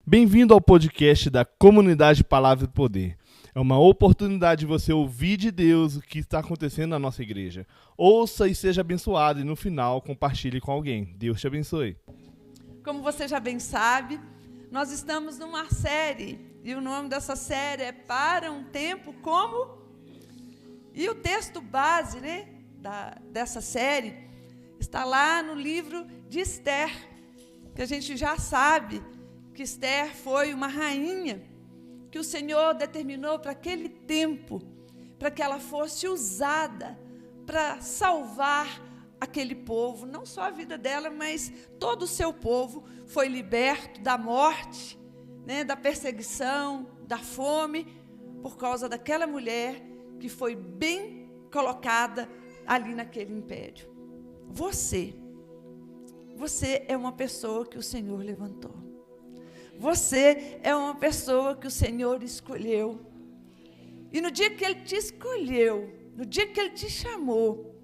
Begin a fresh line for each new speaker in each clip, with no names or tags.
Bem-vindo ao podcast da Comunidade Palavra do Poder. É uma oportunidade de você ouvir de Deus o que está acontecendo na nossa igreja. Ouça e seja abençoado e no final compartilhe com alguém. Deus te abençoe.
Como você já bem sabe, nós estamos numa série e o nome dessa série é Para um Tempo Como... E o texto base, dessa série está lá no livro de Esther, que a gente já sabe que Esther foi uma rainha que o Senhor determinou para aquele tempo, para que ela fosse usada para salvar aquele povo, não só a vida dela, mas todo o seu povo foi liberto da morte, da perseguição, da fome, por causa daquela mulher que foi bem colocada ali naquele império. Você é uma pessoa que o Senhor levantou. Você é uma pessoa que o Senhor escolheu. E no dia que Ele te escolheu, no dia que Ele te chamou,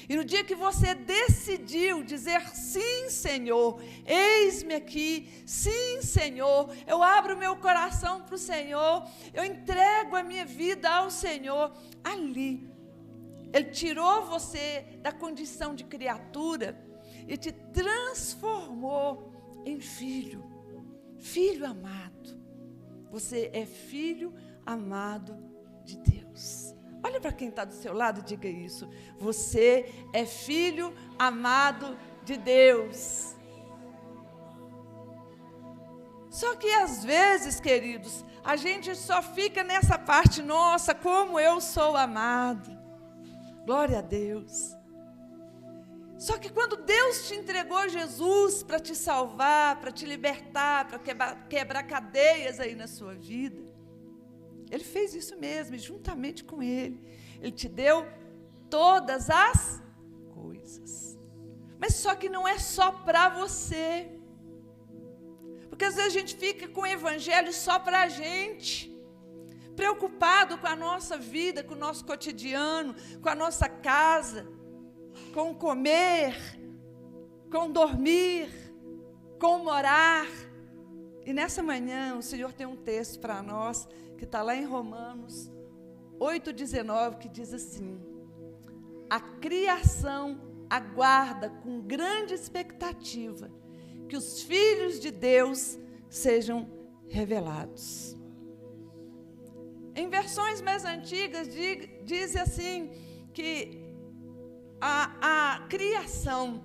e no dia que você decidiu dizer, sim, Senhor, eis-me aqui, sim, Senhor, eu abro meu coração para o Senhor, eu entrego a minha vida ao Senhor, ali, Ele tirou você da condição de criatura e te transformou em filho. Filho amado, você é filho amado de Deus. Olha para quem está do seu lado e diga isso. Você é filho amado de Deus. Só que às vezes, queridos, a gente só fica nessa parte, nossa, como eu sou amado. Glória a Deus. Só que quando Deus te entregou Jesus para te salvar, para te libertar, para quebrar cadeias aí na sua vida, Ele fez isso mesmo, e juntamente com Ele te deu todas as coisas. Mas só que não é só para você. Porque às vezes a gente fica com o evangelho só para a gente, preocupado com a nossa vida, com o nosso cotidiano, com a nossa casa, com comer, com dormir, com morar. E nessa manhã o Senhor tem um texto para nós, que está lá em Romanos 8,19, que diz assim: a criação aguarda com grande expectativa que os filhos de Deus sejam revelados. Em versões mais antigas diz assim, que a criação,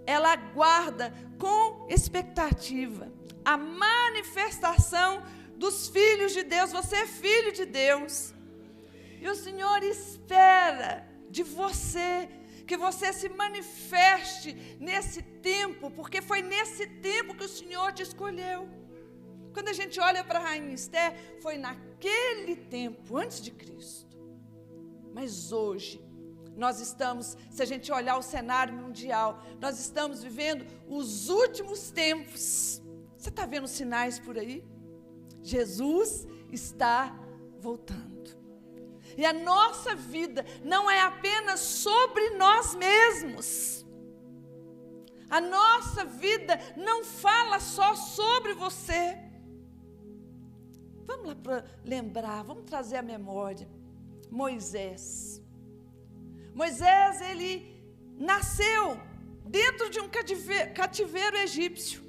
ela aguarda com expectativa a manifestação dos filhos de Deus. Você é filho de Deus. E o Senhor espera de você que você se manifeste nesse tempo, porque foi nesse tempo que o Senhor te escolheu. Quando a gente olha para a rainha Esther, foi naquele tempo, antes de Cristo. Mas hoje, nós estamos, se a gente olhar o cenário mundial, nós estamos vivendo os últimos tempos. Você está vendo sinais por aí? Jesus está voltando. E a nossa vida não é apenas sobre nós mesmos. A nossa vida não fala só sobre você. Vamos lá para lembrar, vamos trazer à memória. Moisés, ele nasceu dentro de um cativeiro egípcio.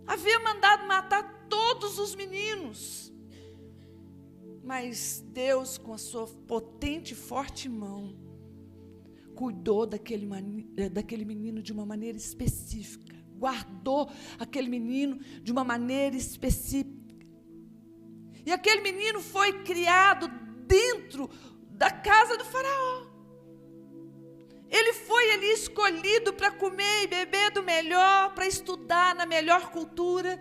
Havia mandado matar todos os meninos. Mas Deus, com a sua potente e forte mão, cuidou daquele menino de uma maneira específica. Guardou aquele menino de uma maneira específica. E aquele menino foi criado dentro da casa do faraó. Ele foi ali escolhido para comer e beber do melhor, para estudar na melhor cultura.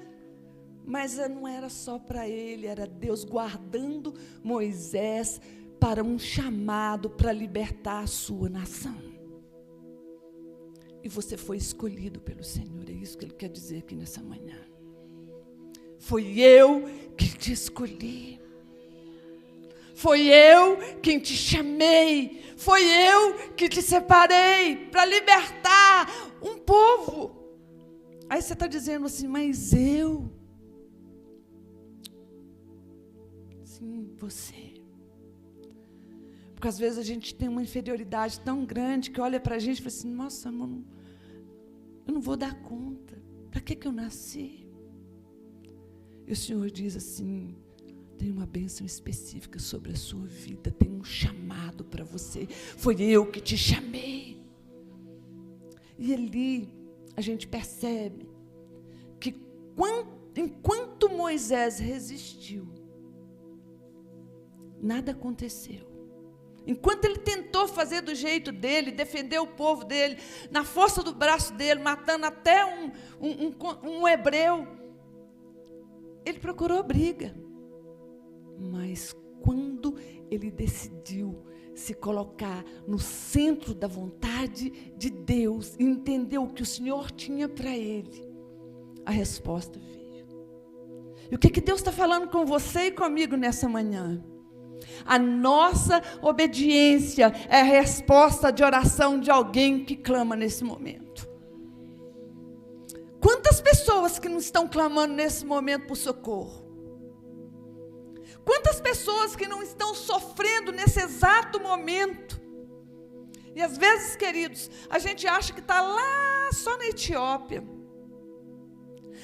Mas não era só para ele, era Deus guardando Moisés para um chamado para libertar a sua nação. E você foi escolhido pelo Senhor, é isso que Ele quer dizer aqui nessa manhã. Foi eu que te escolhi. Foi eu quem te chamei. Foi eu que te separei para libertar um povo. Aí você está dizendo assim, mas eu? Sim, você. Porque às vezes a gente tem uma inferioridade tão grande que olha para a gente e fala assim, nossa, amor, eu não vou dar conta. Para que eu nasci? E o Senhor diz assim, tem uma bênção específica sobre a sua vida, tem um chamado para você. Foi eu que te chamei. E ali a gente percebe que enquanto Moisés resistiu, nada aconteceu. Enquanto ele tentou fazer do jeito dele, defender o povo dele, na força do braço dele, matando até um hebreu, ele procurou briga. Mas quando ele decidiu se colocar no centro da vontade de Deus, e entendeu o que o Senhor tinha para ele, a resposta veio. E o que Deus está falando com você e comigo nessa manhã? A nossa obediência é a resposta de oração de alguém que clama nesse momento. Quantas pessoas que não estão clamando nesse momento por socorro? Quantas pessoas que não estão sofrendo nesse exato momento? E às vezes, queridos, a gente acha que está lá só na Etiópia.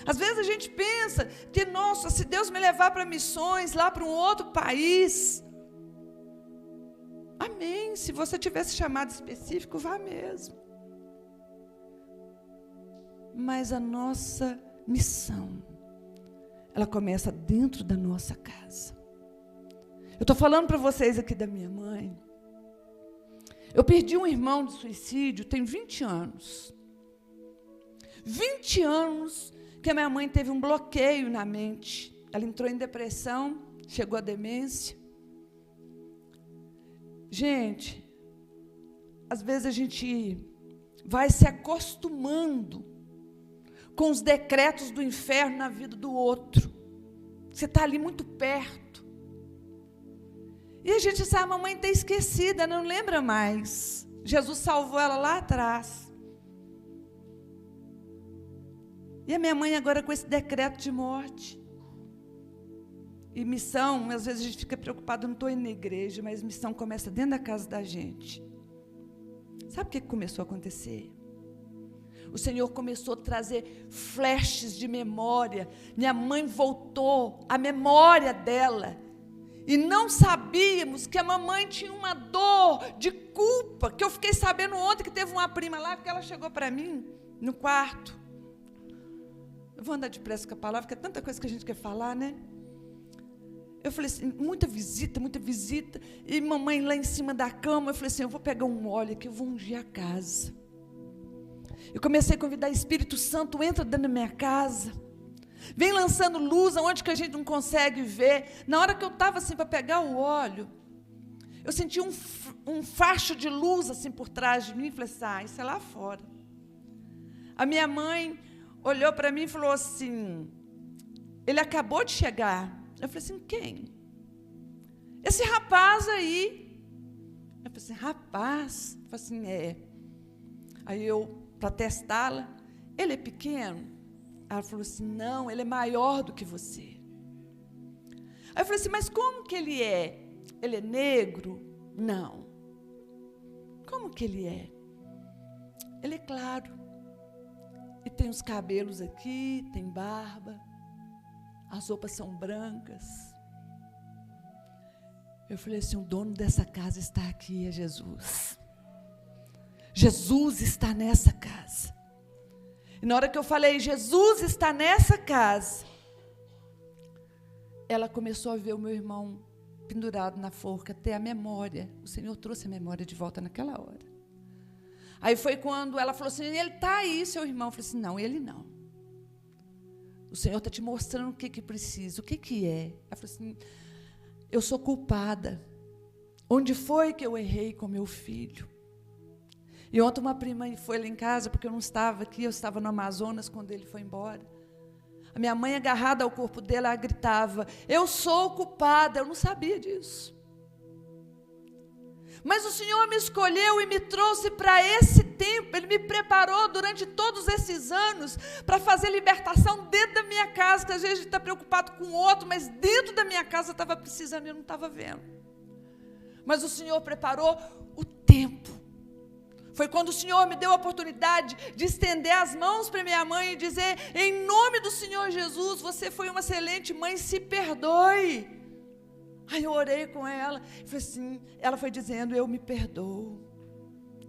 Às vezes a gente pensa que, nossa, se Deus me levar para missões, lá para um outro país, amém, se você tivesse chamado específico, vá mesmo. Mas a nossa missão, ela começa dentro da nossa casa. Eu estou falando para vocês aqui da minha mãe. Eu perdi um irmão de suicídio, tem 20 anos. 20 anos que a minha mãe teve um bloqueio na mente. Ela entrou em depressão, chegou à demência. Gente, às vezes a gente vai se acostumando com os decretos do inferno na vida do outro. Você está ali muito perto. E a gente sabe, a mamãe está esquecida, não lembra mais. Jesus salvou ela lá atrás. E a minha mãe agora com esse decreto de morte. E missão, às vezes a gente fica preocupado, eu não estou indo na igreja, mas missão começa dentro da casa da gente. Sabe o que começou a acontecer? O Senhor começou a trazer flashes de memória. Minha mãe voltou à memória dela. E não sabíamos que a mamãe tinha uma dor de culpa, que eu fiquei sabendo ontem que teve uma prima lá, porque ela chegou para mim no quarto. Eu vou andar depressa com a palavra, porque é tanta coisa que a gente quer falar, né? Eu falei assim, muita visita, e mamãe lá em cima da cama, eu falei assim, eu vou pegar um óleo aqui, eu vou ungir a casa. Eu comecei a convidar o Espírito Santo, entra dentro da minha casa, vem lançando luz aonde que a gente não consegue ver. Na hora que eu estava assim para pegar o óleo, eu senti um facho de luz assim por trás de mim, e falei assim, isso é lá fora. A minha mãe olhou para mim e falou assim, ele acabou de chegar. Eu falei assim, quem? Esse rapaz aí. Eu falei assim, rapaz? Eu falei assim, é. Aí eu, para testá-la, ele é pequeno? Ela falou assim, não, ele é maior do que você. Aí eu falei assim, mas como que ele é? Ele é negro? Não. Como que ele é? Ele é claro. E tem os cabelos aqui, tem barba. As roupas são brancas. Eu falei assim, o dono dessa casa está aqui, é Jesus. Jesus está nessa casa. E na hora que eu falei, Jesus está nessa casa, ela começou a ver o meu irmão pendurado na forca, até a memória. O Senhor trouxe a memória de volta naquela hora. Aí foi quando ela falou assim, ele está aí, seu irmão. Eu falei assim, não, ele não. O Senhor está te mostrando o que precisa, o que é. Ela falou assim, eu sou culpada. Onde foi que eu errei com meu filho? E ontem uma prima foi lá em casa, porque eu não estava aqui, eu estava no Amazonas quando ele foi embora. A minha mãe, agarrada ao corpo dela, gritava, eu sou culpada, eu não sabia disso. Mas o Senhor me escolheu e me trouxe para esse tempo, Ele me preparou durante todos esses anos para fazer libertação dentro da minha casa, que às vezes a gente está preocupado com o outro, mas dentro da minha casa eu estava precisando e eu não estava vendo. Mas o Senhor preparou o tempo. Foi quando o Senhor me deu a oportunidade de estender as mãos para minha mãe e dizer, em nome do Senhor Jesus, você foi uma excelente mãe, se perdoe. Aí eu orei com ela, e falei assim, ela foi dizendo, eu me perdoo.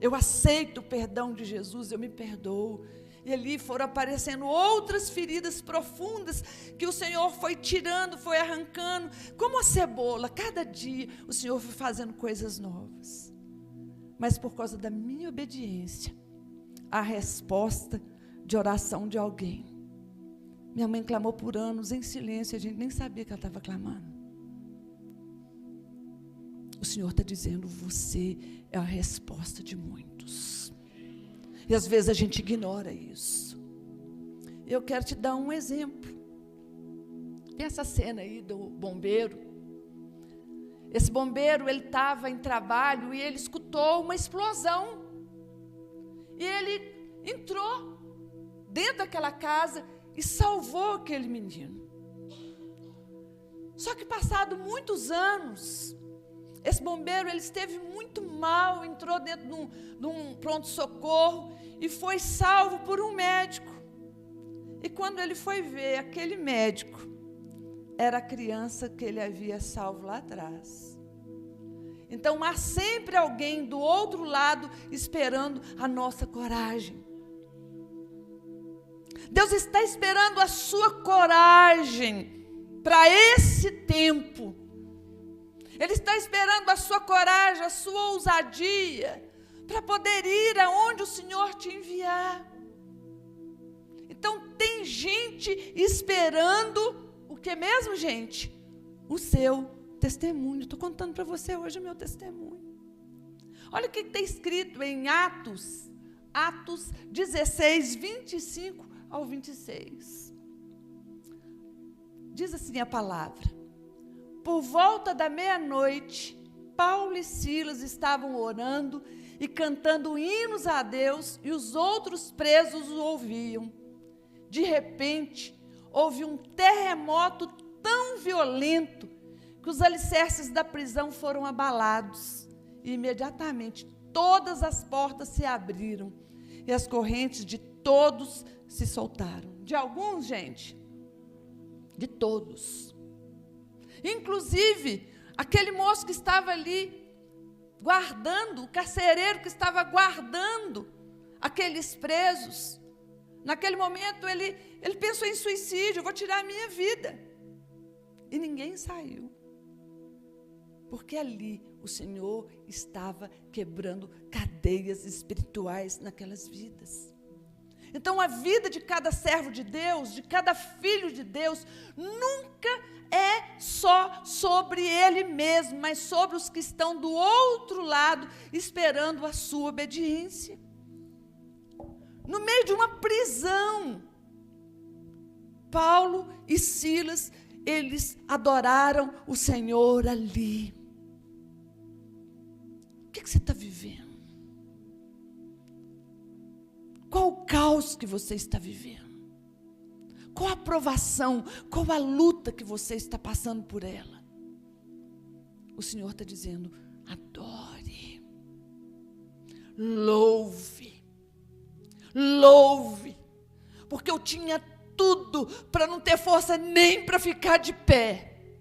Eu aceito o perdão de Jesus, eu me perdoo. E ali foram aparecendo outras feridas profundas que o Senhor foi tirando, foi arrancando. Como a cebola, cada dia o Senhor foi fazendo coisas novas. Mas por causa da minha obediência, a resposta de oração de alguém. Minha mãe clamou por anos em silêncio, a gente nem sabia que ela estava clamando. O Senhor está dizendo, você é a resposta de muitos. E às vezes a gente ignora isso. Eu quero te dar um exemplo. Tem essa cena aí do bombeiro. Esse bombeiro, ele estava em trabalho e ele escutou uma explosão. E ele entrou dentro daquela casa e salvou aquele menino. Só que passado muitos anos, esse bombeiro, ele esteve muito mal, entrou dentro de um pronto-socorro e foi salvo por um médico. E quando ele foi ver aquele médico, era a criança que ele havia salvo lá atrás. Então, há sempre alguém do outro lado esperando a nossa coragem. Deus está esperando a sua coragem para esse tempo. Ele está esperando a sua coragem, a sua ousadia, para poder ir aonde o Senhor te enviar. Então, tem gente esperando o que mesmo, gente? O seu testemunho. Estou contando para você hoje o meu testemunho. Olha o que está escrito em Atos 16, 25 ao 26. Diz assim a palavra. Por volta da meia-noite, Paulo e Silas estavam orando e cantando hinos a Deus, e os outros presos o ouviam. De repente, houve um terremoto tão violento que os alicerces da prisão foram abalados. E imediatamente todas as portas se abriram e as correntes de todos se soltaram. De alguns, gente? De todos. Inclusive, aquele moço que estava ali guardando, o carcereiro que estava guardando aqueles presos, naquele momento ele pensou em suicídio, eu vou tirar a minha vida. E ninguém saiu. Porque ali o Senhor estava quebrando cadeias espirituais naquelas vidas. Então, a vida de cada servo de Deus, de cada filho de Deus, nunca é só sobre ele mesmo, mas sobre os que estão do outro lado, esperando a sua obediência. No meio de uma prisão, Paulo e Silas, eles adoraram o Senhor ali. O que você está vivendo? Qual o caos que você está vivendo? Qual a provação, qual a luta que você está passando por ela? O Senhor está dizendo, adore, louve, porque eu tinha tudo para não ter força nem para ficar de pé.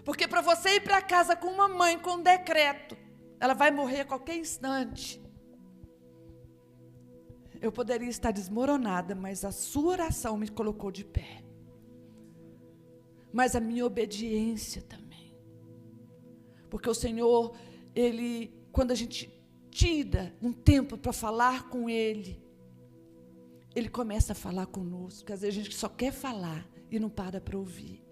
Porque para você ir para casa com uma mãe com um decreto, ela vai morrer a qualquer instante. Eu poderia estar desmoronada, mas a sua oração me colocou de pé. Mas a minha obediência também. Porque o Senhor, quando a gente tira um tempo para falar com Ele, Ele começa a falar conosco. Porque às vezes a gente só quer falar e não para ouvir.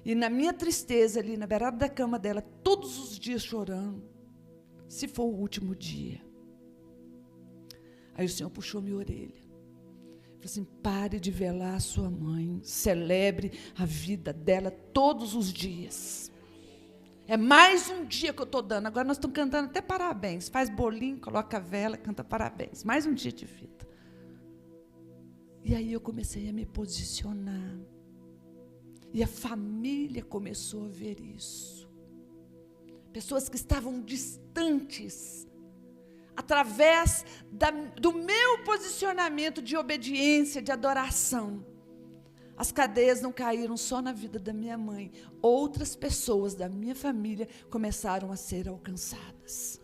E na minha tristeza ali, na beirada da cama dela, todos os dias chorando, se for o último dia. Aí o Senhor puxou minha orelha. Falou assim, pare de velar a sua mãe, celebre a vida dela todos os dias. É mais um dia que eu estou dando. Agora nós estamos cantando até parabéns. Faz bolinho, coloca a vela, canta parabéns. Mais um dia de vida. E aí eu comecei a me posicionar. E a família começou a ver isso. Pessoas que estavam distantes, através do meu posicionamento de obediência, de adoração, as cadeias não caíram só na vida da minha mãe. Outras pessoas da minha família começaram a ser alcançadas.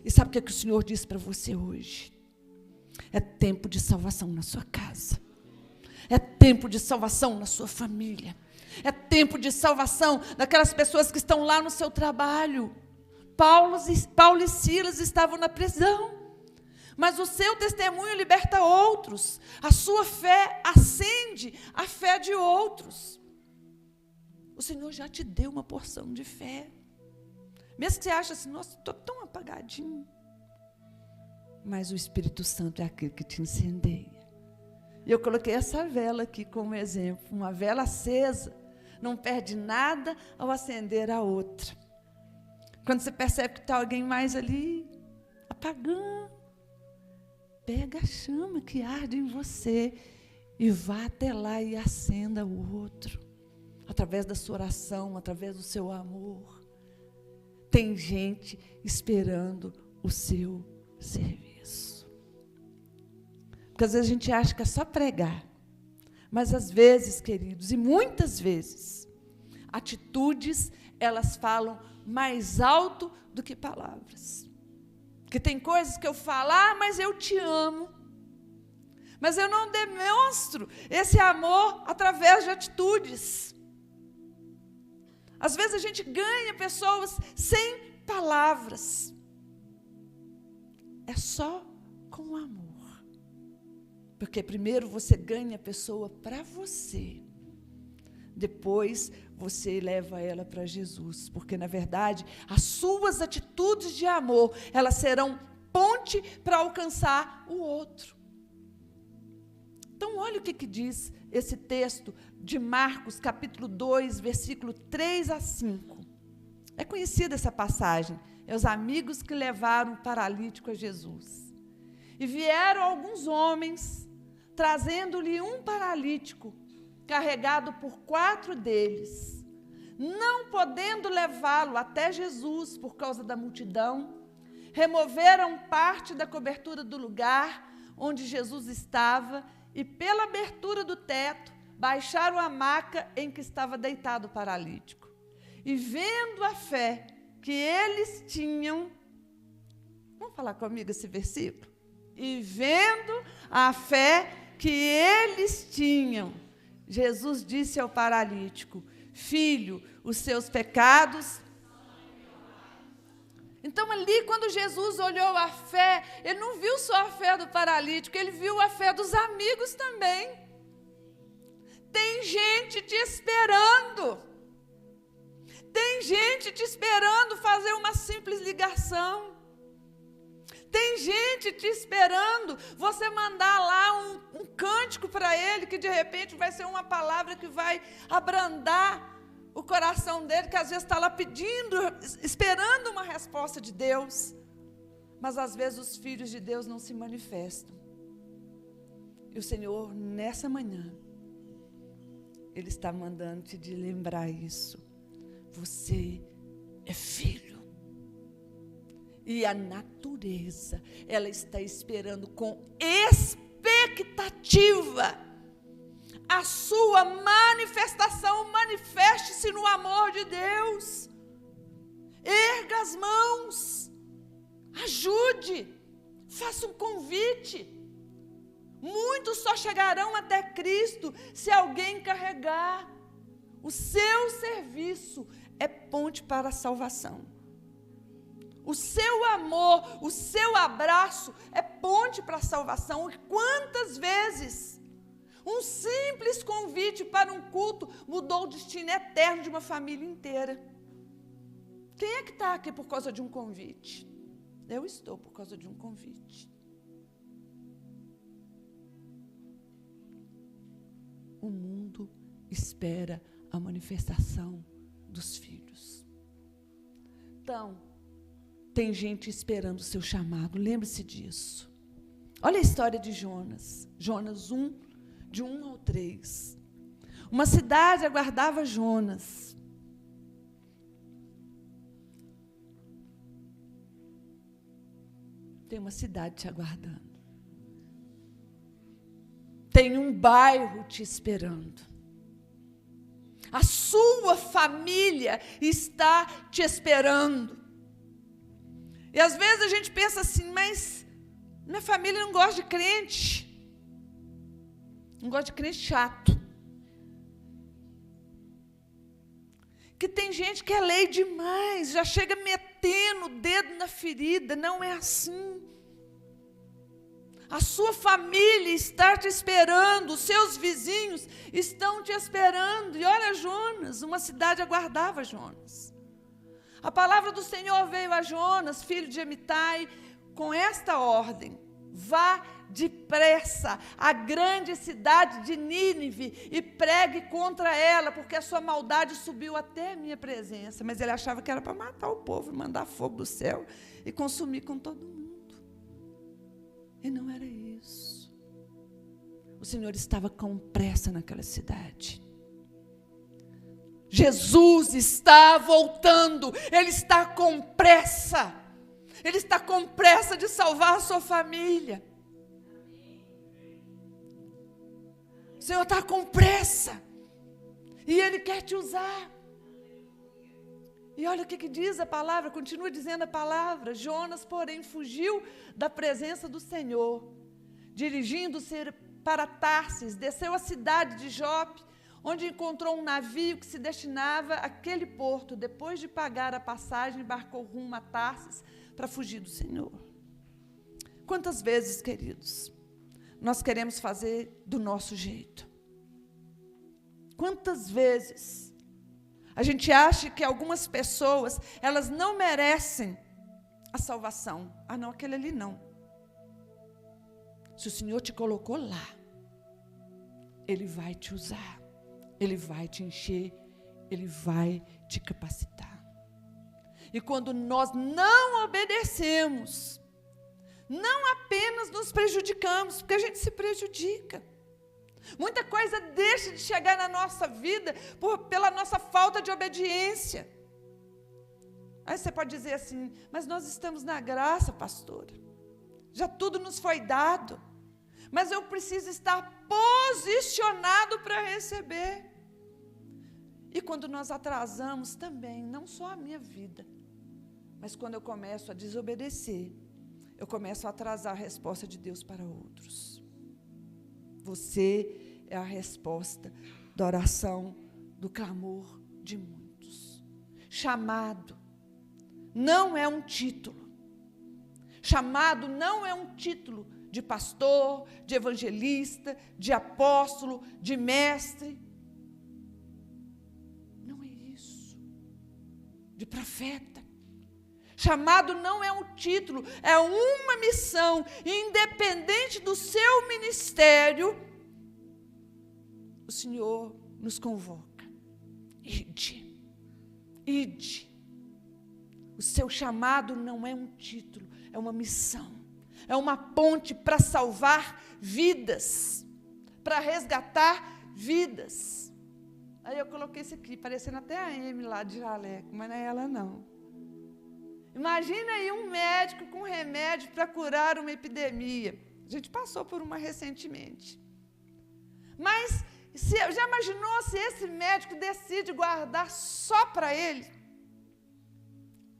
E sabe o que o Senhor disse para você hoje? É tempo de salvação na sua casa. É tempo de salvação na sua família. É tempo de salvação daquelas pessoas que estão lá no seu trabalho. Paulo e Silas estavam na prisão. Mas o seu testemunho liberta outros. A sua fé acende a fé de outros. O Senhor já te deu uma porção de fé. Mesmo que você ache assim, nossa, estou tão apagadinho. Mas o Espírito Santo é aquele que te incendeia. E eu coloquei essa vela aqui como exemplo. Uma vela acesa não perde nada ao acender a outra. Quando você percebe que está alguém mais ali apagando, pega a chama que arde em você e vá até lá e acenda o outro. Através da sua oração, através do seu amor. Tem gente esperando o seu serviço. Porque às vezes a gente acha que é só pregar. Mas às vezes, queridos, e muitas vezes, atitudes, elas falam mais alto do que palavras. Porque tem coisas que eu falo, mas eu te amo. Mas eu não demonstro esse amor através de atitudes. Às vezes a gente ganha pessoas sem palavras. É só com amor. Porque primeiro você ganha a pessoa para você. Depois você leva ela para Jesus. Porque, na verdade, as suas atitudes de amor, elas serão ponte para alcançar o outro. Então, olha o que diz esse texto de Marcos, capítulo 2, versículo 3 a 5. É conhecida essa passagem. É os amigos que levaram o paralítico a Jesus. E vieram alguns homens, trazendo-lhe um paralítico, carregado por 4 deles. Não podendo levá-lo até Jesus por causa da multidão, removeram parte da cobertura do lugar onde Jesus estava e, pela abertura do teto, baixaram a maca em que estava deitado o paralítico. E vendo a fé que eles tinham, vamos falar comigo esse versículo? E vendo a fé que eles tinham, Jesus disse ao paralítico: filho, os seus pecados. Então ali, quando Jesus olhou a fé, ele não viu só a fé do paralítico, ele viu a fé dos amigos também. Tem gente te esperando. Tem gente te esperando fazer uma simples ligação. Tem gente te esperando você mandar lá um cântico para ele, que de repente vai ser uma palavra que vai abrandar o coração dele, que às vezes está lá pedindo, esperando uma resposta de Deus. Mas às vezes os filhos de Deus não se manifestam. E o Senhor, nessa manhã, Ele está mandando te lembrar isso. Você é filho. E a natureza, ela está esperando com expectativa a sua manifestação. Manifeste-se no amor de Deus. Erga as mãos. Ajude. Faça um convite. Muitos só chegarão até Cristo se alguém carregar. O seu serviço é ponte para a salvação. O seu amor, o seu abraço é ponte para a salvação. E quantas vezes um simples convite para um culto mudou o destino eterno de uma família inteira? Quem é que está aqui por causa de um convite? Eu estou por causa de um convite. O mundo espera a manifestação dos filhos. Então, tem gente esperando o seu chamado, lembre-se disso. Olha a história de Jonas. Jonas 1, de 1 ao 3. Uma cidade aguardava Jonas. Tem uma cidade te aguardando. Tem um bairro te esperando. A sua família está te esperando. E às vezes a gente pensa assim, mas minha família não gosta de crente. Não gosta de crente chato. Que tem gente que é lei demais, já chega metendo o dedo na ferida. Não é assim. A sua família está te esperando, os seus vizinhos estão te esperando. E olha Jonas, uma cidade aguardava Jonas. A palavra do Senhor veio a Jonas, filho de Amitai, com esta ordem: vá depressa à grande cidade de Nínive e pregue contra ela, porque a sua maldade subiu até a minha presença. Mas ele achava que era para matar o povo, mandar fogo do céu e consumir com todo mundo. E não era isso. O Senhor estava com pressa naquela cidade. Jesus está voltando, Ele está com pressa. Ele está com pressa de salvar a sua família. O Senhor está com pressa. E Ele quer te usar. E olha o que diz a palavra, continua dizendo a palavra. Jonas, porém, fugiu da presença do Senhor. Dirigindo-se para Tarsis, desceu à cidade de Jope, onde encontrou um navio que se destinava àquele porto. Depois de pagar a passagem, embarcou rumo a Tarsis para fugir do Senhor. Quantas vezes, queridos, nós queremos fazer do nosso jeito? Quantas vezes a gente acha que algumas pessoas, elas não merecem a salvação? Ah, não, aquele ali não. Se o Senhor te colocou lá, Ele vai te usar, Ele vai te encher, Ele vai te capacitar. E quando nós não obedecemos, não apenas nos prejudicamos, porque a gente se prejudica. Muita coisa deixa de chegar na nossa vida pela nossa falta de obediência. Aí você pode dizer assim, mas nós estamos na graça, pastora. Já tudo nos foi dado. Mas eu preciso estar posicionado para receber. E quando nós atrasamos também, não só a minha vida, mas quando eu começo a desobedecer, eu começo a atrasar a resposta de Deus para outros. Você é a resposta da oração, do clamor de muitos. Chamado não é um título. Chamado não é um título de pastor, de evangelista, de apóstolo, de mestre. Não é isso. De profeta. Chamado não é um título, é uma missão. Independente do seu ministério, o Senhor nos convoca. Ide. Ide. O seu chamado não é um título, é uma missão. É uma ponte para salvar vidas, para resgatar vidas. Aí eu coloquei esse aqui, parecendo até a Amy lá de jaleco, mas não é ela não. Imagina aí um médico com remédio para curar uma epidemia. A gente passou por uma recentemente. Mas já imaginou se esse médico decide guardar só para ele?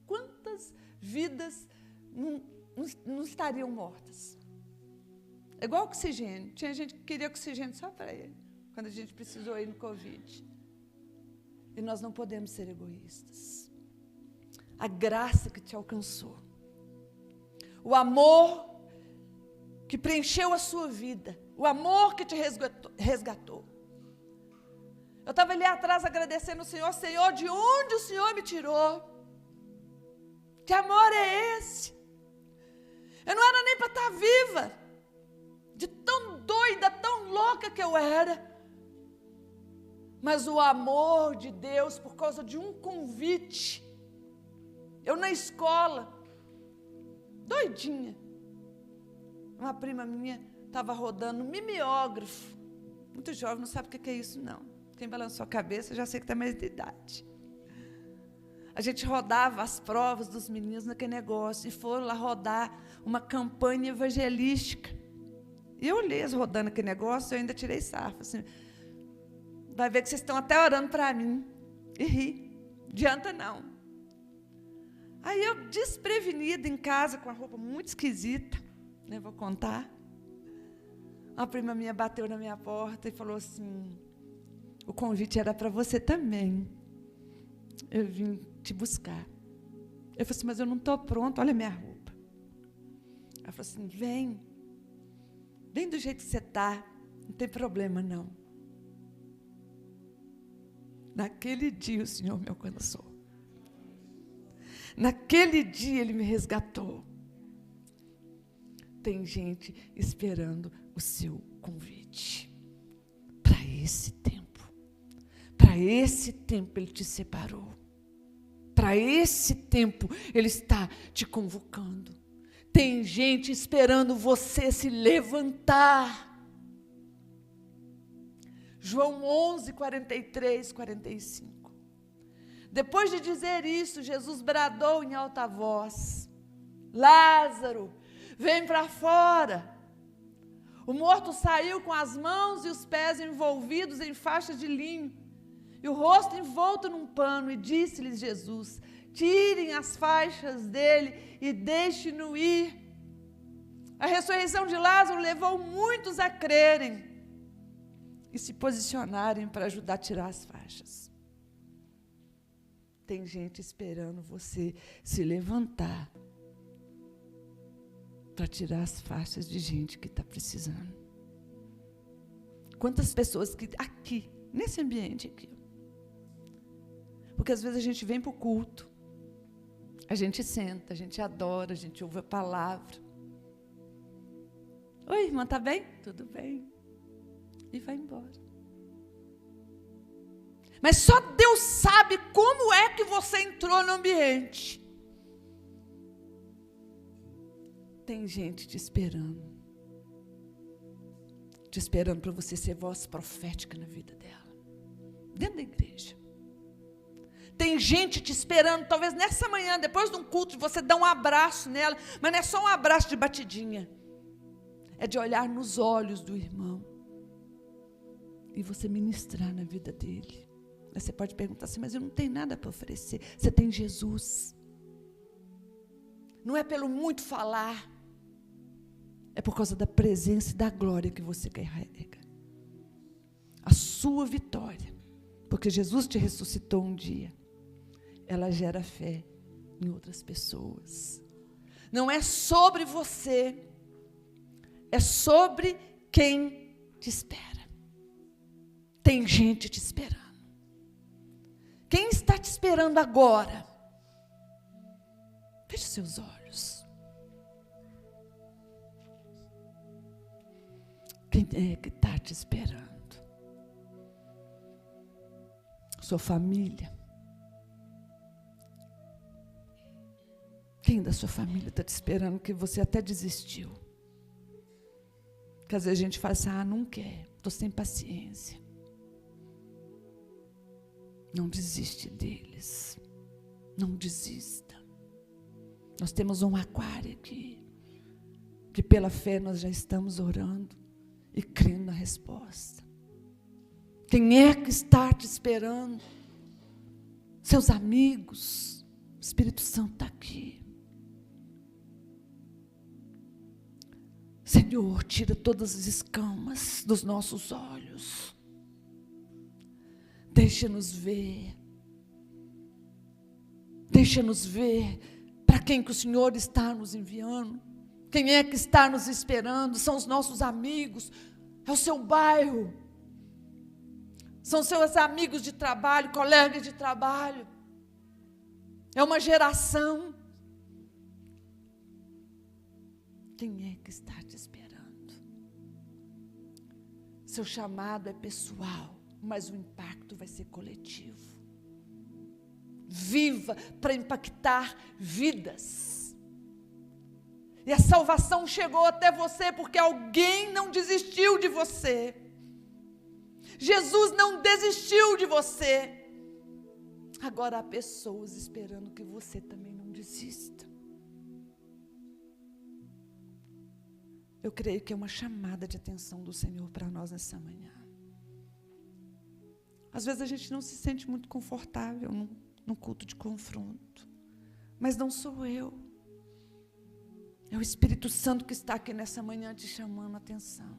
Quantas vidas não estariam mortas? É igual oxigênio. Tinha gente que queria oxigênio só para ele, quando a gente precisou ir no Covid. E nós não podemos ser egoístas. A graça que te alcançou, o amor que preencheu a sua vida, o amor que te resgatou. Eu estava ali atrás agradecendo o Senhor. Senhor, de onde o Senhor me tirou? Que amor é esse? Eu não era nem para estar viva, de tão doida, tão louca que eu era. Mas o amor de Deus, por causa de um convite, Eu na escola, doidinha. Uma prima minha estava rodando mimeógrafo. Muito jovem, não sabe o que é isso, não. Quem balançou a cabeça já sei que tem mais de idade. A gente rodava as provas dos meninos naquele negócio e foram lá rodar uma campanha evangelística. E eu olhei rodando aquele negócio e eu ainda tirei sarro. Assim, vai ver que vocês estão até orando para mim. E ri. Adianta não. Aí eu, desprevenida em casa, com a roupa muito esquisita, né, vou contar. Uma prima minha bateu na minha porta e falou assim, o convite era para você também. Eu vim te buscar. Eu falei assim, mas eu não estou pronta, olha a minha roupa. Ela falou assim, vem do jeito que você está, não tem problema não. Naquele dia o Senhor me alcançou. Naquele dia Ele me resgatou. Tem gente esperando o seu convite. Para esse tempo. Para esse tempo Ele te separou. Para esse tempo Ele está te convocando. Tem gente esperando você se levantar. João 11, 43, 45. Depois de dizer isso, Jesus bradou em alta voz, Lázaro, vem para fora. O morto saiu com as mãos e os pés envolvidos em faixas de linho, e o rosto envolto num pano, e disse-lhes Jesus, tirem as faixas dele e deixem-no ir. A ressurreição de Lázaro levou muitos a crerem e se posicionarem para ajudar a tirar as faixas. Tem gente esperando você se levantar para tirar as faixas de gente que está precisando. Quantas pessoas que aqui, nesse ambiente aqui, porque às vezes a gente vem para o culto, a gente senta, a gente adora, a gente ouve a palavra. Oi, irmã, tá bem? Tudo bem. E vai embora. Mas só Deus sabe como é que você entrou no ambiente. Tem gente te esperando para você ser voz profética na vida dela, dentro da igreja. Tem gente te esperando, talvez nessa manhã, depois de um culto, você dá um abraço nela, mas não é só um abraço de batidinha, é de olhar nos olhos do irmão e você ministrar na vida dele. Você pode perguntar assim, mas eu não tenho nada para oferecer. Você tem Jesus. Não é pelo muito falar, é por causa da presença e da glória que você carrega. A sua vitória, porque Jesus te ressuscitou um dia, ela gera fé em outras pessoas. Não é sobre você, é sobre quem te espera. Tem gente te esperando. Quem está te esperando agora? Feche seus olhos. Quem é que está te esperando? Sua família. Quem da sua família está te esperando que você até desistiu? Porque às vezes a gente fala assim, não quer, estou sem paciência. Não desiste deles. Não desista. Nós temos um aquário aqui, que pela fé nós já estamos orando e crendo na resposta. Quem é que está te esperando? Seus amigos. O Espírito Santo está aqui. Senhor, tira todas as escamas dos nossos olhos. Deixa-nos ver. Deixa-nos ver para quem que o Senhor está nos enviando. Quem é que está nos esperando? São os nossos amigos. É o seu bairro. São seus amigos de trabalho, colegas de trabalho. É uma geração. Quem é que está te esperando? Seu chamado é pessoal, mas o impacto vai ser coletivo. viva para impactar vidas. E a salvação chegou até você porque alguém não desistiu de você. Jesus não desistiu de você. Agora há pessoas esperando que você também não desista. Eu creio que é uma chamada de atenção do Senhor para nós nessa manhã. Às vezes a gente não se sente muito confortável num culto de confronto. Mas não sou eu. É o Espírito Santo que está aqui nessa manhã te chamando a atenção.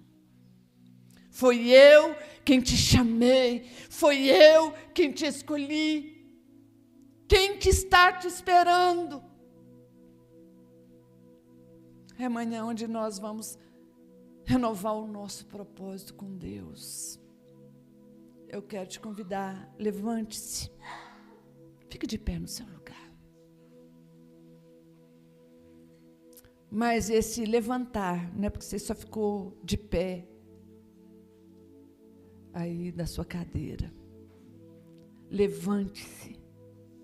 Foi eu quem te chamei. Foi eu quem te escolhi. Quem que está te esperando? É amanhã onde nós vamos renovar o nosso propósito com Deus. Eu quero te convidar, levante-se. Fique de pé no seu lugar. Mas esse levantar, não é porque você só ficou de pé aí da sua cadeira. Levante-se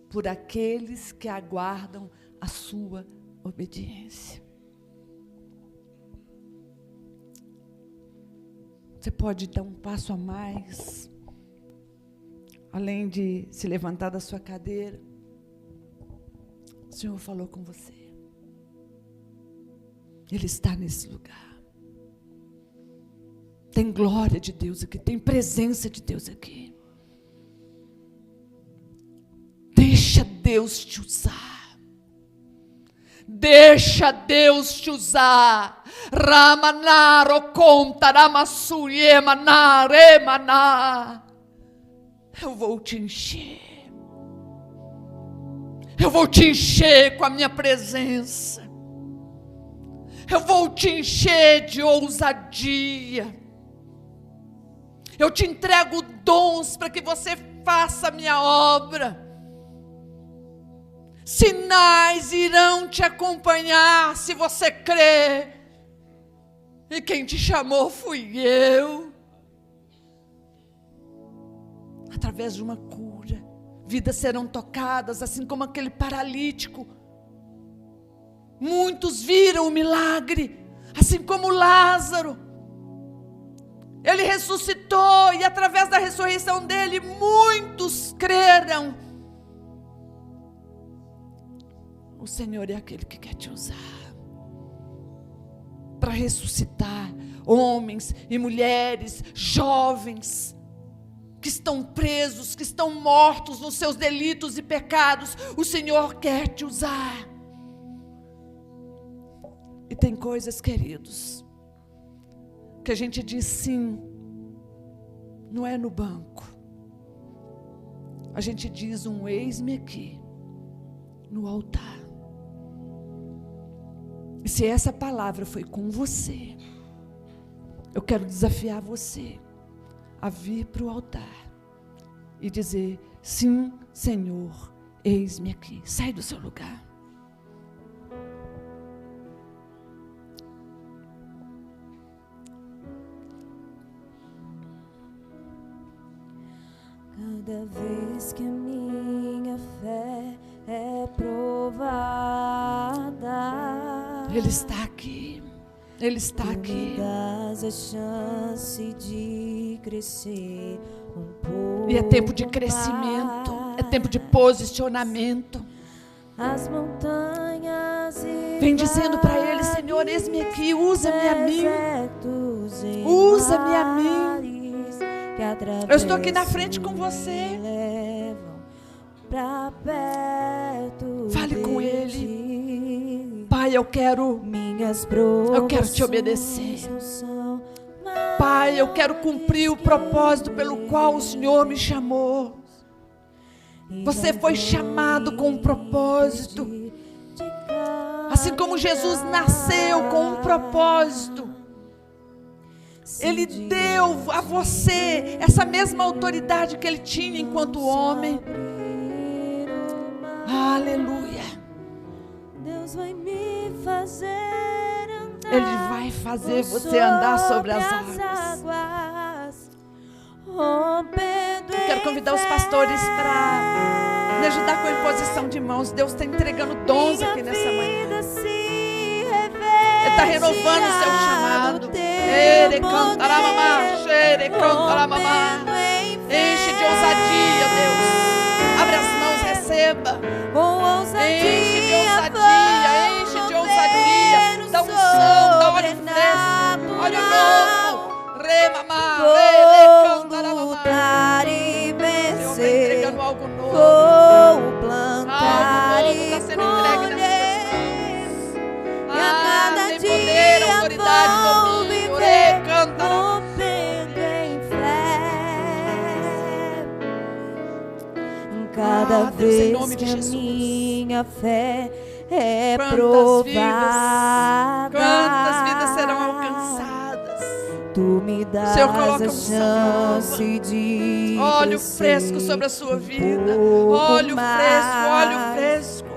por aqueles que aguardam a sua obediência. Você pode dar um passo a mais, além de se levantar da sua cadeira. O Senhor falou com você. Ele está nesse lugar. Tem glória de Deus aqui, tem presença de Deus aqui. Deixa Deus te usar. Deixa Deus te usar. Ramanaro conta ramassuye manare maná. Eu vou te encher. Eu vou te encher com a minha presença. Eu vou te encher de ousadia. Eu te entrego dons para que você faça a minha obra. Sinais irão te acompanhar se você crer. E quem te chamou fui eu. Através de uma cura, vidas serão tocadas, assim como aquele paralítico. Muitos viram o milagre, assim como Lázaro. Ele ressuscitou e através da ressurreição dele, muitos creram. O Senhor é aquele que quer te usar para ressuscitar homens e mulheres, jovens, que estão presos, que estão mortos nos seus delitos e pecados. O Senhor quer te usar. E tem coisas, queridos, que a gente diz sim, não é no banco. A gente diz um eis-me aqui, no altar. E se essa palavra foi com você, eu quero desafiar você a vir para o altar e dizer, sim, Senhor, eis-me aqui. Sai do seu lugar.
Cada vez que a minha fé é provada,
Ele está aqui. Ele está aqui.
me dás a chance de crescer um pouco.
E é tempo de crescimento. É tempo de posicionamento.
As montanhas e
Vem dizendo para Ele, Senhor, eis-me aqui, usa-me a mim.
desertos e
Usa-me a mim.
mares que
Eu estou aqui na frente com você.
levam pra perto.
Fale com
de
Ele.
ti.
Pai, eu quero te obedecer. Pai, eu quero cumprir o propósito pelo qual o Senhor me chamou. Você foi chamado com um propósito. Assim como Jesus nasceu com um propósito, Ele deu a você essa mesma autoridade que Ele tinha enquanto homem. Aleluia.
Deus vai me fazer andar.
Ele vai fazer você andar sobre as águas.
Rompendo
Eu quero convidar os pastores para Me ajudar com a imposição de mãos. Deus está entregando dons aqui nessa manhã. Ele está renovando o seu chamado. Enche de ousadia, Deus. Abre as mãos, receba. Enche de ousadia, enche de ousadia. Dá unção, dá óleo fresco, óleo novo.
Vou lutar e vencer.
Senhor está entregando algo novo.
Vou plantar
Algo
e
novo está sendo entregue nessa
colher. E a cada
tem
dia
poder, autoridade,
vou
domínio.
viver
Canta.
rompendo em fé. Cada
Deus, em
vez
nome de
que a
Jesus.
minha fé é
Quantas
provada,
vidas serão alcançadas?
Tu me dás
Senhor, coloca
a
unção
chance de
Óleo
crescer
fresco sobre a sua vida.
pouco
Óleo
mais.
fresco, óleo fresco.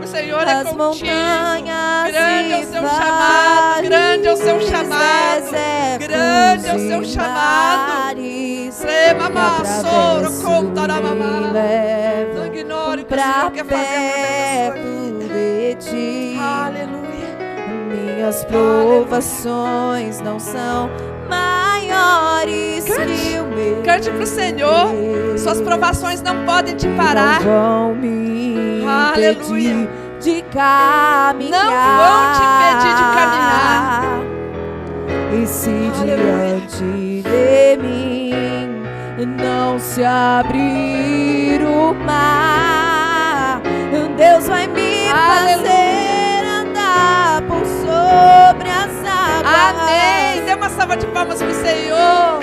O Senhor é
As
contigo.
montanhas
Grande é o
e
seu chamado. Grande é o seu
vales,
chamado.
desertos
Grande é o seu
e
chamado.
mares,
Remamá,
que
soro,
atravesso
contaramamá.
e levo
Não ignore o que o
pra
Senhor quer fazer através da sua
perto
vida.
de ti.
Aleluia.
Minhas provações não são maiores que o meu.
Cante pro Senhor. Suas provações não podem te parar.
Não vão me
Aleluia.
impedir de caminhar.
Não vão te impedir de caminhar.
E se
Aleluia.
diante de mim não se abrir o mar, Deus vai me fazer andar por sobre as águas.
Amém. Dê uma salva de palmas pro Senhor.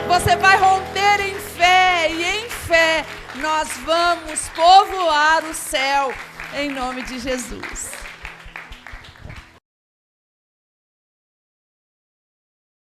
Você vai romper em fé, e em fé nós vamos povoar o céu, em nome de Jesus.